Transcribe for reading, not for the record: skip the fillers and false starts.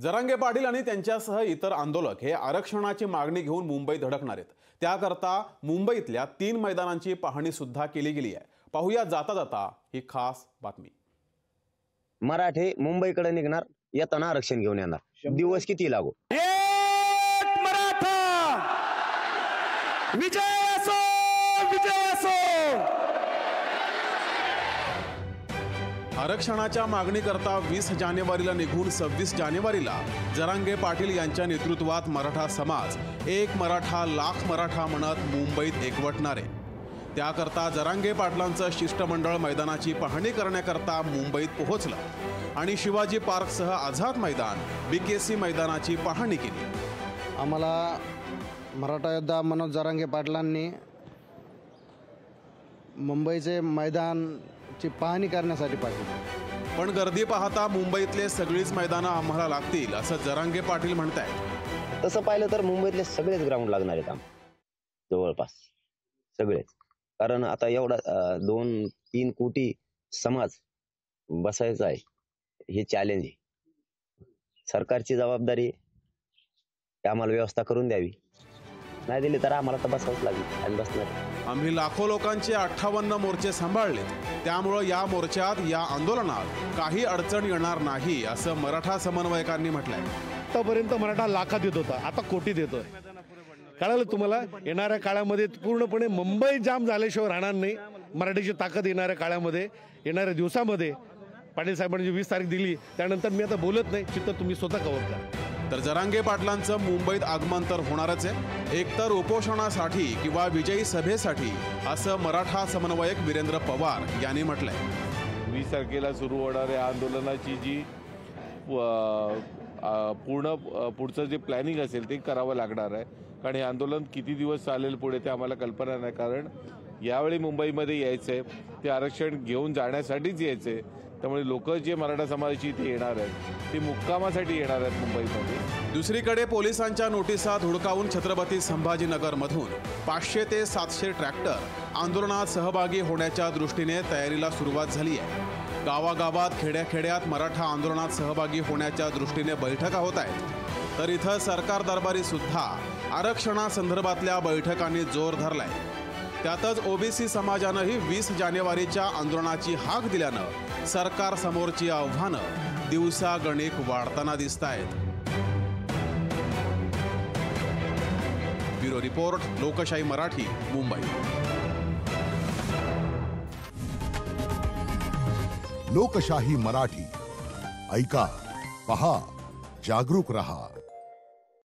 जरांगे पाटील आणि त्यांच्यासह इतर आंदोलक हे आरक्षणाची मागणी घेऊन मुंबईत धडकणार आहेत। त्याकरता मुंबईतल्या 3 मैदानांची पाहणी सुद्धा केली गेली आहे। पाहूया जाता जाता ही खास बातमी। मराठे मुंबईकडे निघणार, येताना आरक्षण घेऊन येणार। दिवस किती लागो, एक मराठा विजय असो, विजय असो। आरक्षणाच्या मागणीकरता 20 जानेवारीला निघून 26 जानेवारीला जरांगे पाटील यांच्या नेतृत्वात मराठा समाज एक मराठा लाख मराठा म्हणत मुंबईत एकवटणार आहे। त्याकरता जरांगे पाटलांचं शिष्टमंडळ मैदानाची पाहणी करण्याकरता मुंबईत पोहोचलं आणि शिवाजी पार्कसह आझाद मैदान, बीकेसी मैदानाची पाहणी केली। आम्हाला मराठा योद्धा मनोज जरांगे पाटलांनी मुंबईचे मैदानची पाहणी करण्यासाठी पाठवले, पण गर्दी पाहता मुंबईतले सगळीच मैदानं आम्हाला लागतील असं जरांगे पाटील म्हणतायत। तसं पाहिलं तर मुंबईतले सगळेच ग्राउंड लागणार आहेत जवळपास सगळेच। कारण आता एवढा 2-3 कोटी समाज बसायचा आहे, हे चॅलेंज आहे। सरकारची जबाबदारी आम्हाला व्यवस्था करून द्यावी, नाही दिली तर आम्हाला तर बसावंच लागेल आणि बसणार। आम्ही लाखो लोकांचे 58 मोर्चे सांभाळले, त्यामुळे या मोर्चात या आंदोलनात काही अडचण येणार नाही असं मराठा समन्वयकांनी म्हटलंय। आतापर्यंत मराठा लाखात येत होता, आता कोटीत येतोय। कळालं तुम्हाला? येणाऱ्या काळामध्ये पूर्णपणे मुंबई जाम झाल्याशिवाय राहणार नाही। मराठीची ताकद येणाऱ्या काळामध्ये, येणाऱ्या दिवसामध्ये पाटील साहेबांनी 20 तारीख दिली, त्यानंतर मी आता बोलत नाही, चित्त तुम्ही स्वतः कव्हर करा। तर जरांगे पाटलांचं मुंबईत आगमन तर होणारच आहे, एकतर उपोषणासाठी किंवा विजयी सभेसाठी असं मराठा समन्वयक वीरेंद्र पवार यांनी म्हटलंय। 20 तारखेला सुरू होणाऱ्या आंदोलनाची जी पुढचं जे प्लॅनिंग असेल ते करावं लागणार आहे। कारण हे आंदोलन किती दिवस चालेल पुढे ते आम्हाला कल्पना नाही। कारण यावेळी मुंबईमध्ये यायचंय ते आरक्षण घेऊन जाण्यासाठीच यायचंय, त्यामुळे लोक जे मराठा समाजाची इथे येणार आहेत ते मुक्कामासाठी येणार आहेत मुंबईमध्ये। दुसरीकडे पोलिसांच्या नोटिसा धुडकावून छत्रपती संभाजीनगरमधून 500 ते 700 ट्रॅक्टर आंदोलनात सहभागी होण्याच्या दृष्टीने तयारीला सुरुवात झाली आहे। गावागावात खेड्याखेड्यात मराठा आंदोलनात सहभागी होण्याच्या दृष्टीने बैठका होत आहेत, तर इथं सरकार दरबारी सुद्धा आरक्षणासंदर्भातल्या बैठकांनी जोर धरलाय। त्यातच ओबीसी समाजानंही 20 जानेवारीच्या आंदोलनाची हाक दिल्यानं सरकार समोरची आव्हानं दिवसागणिक वाढताना दिसतायत। ब्युरो रिपोर्ट, लोकशाही मराठी, मुंबई। लोकशाही मराठी, ऐका, पहा, जागरूक रहा।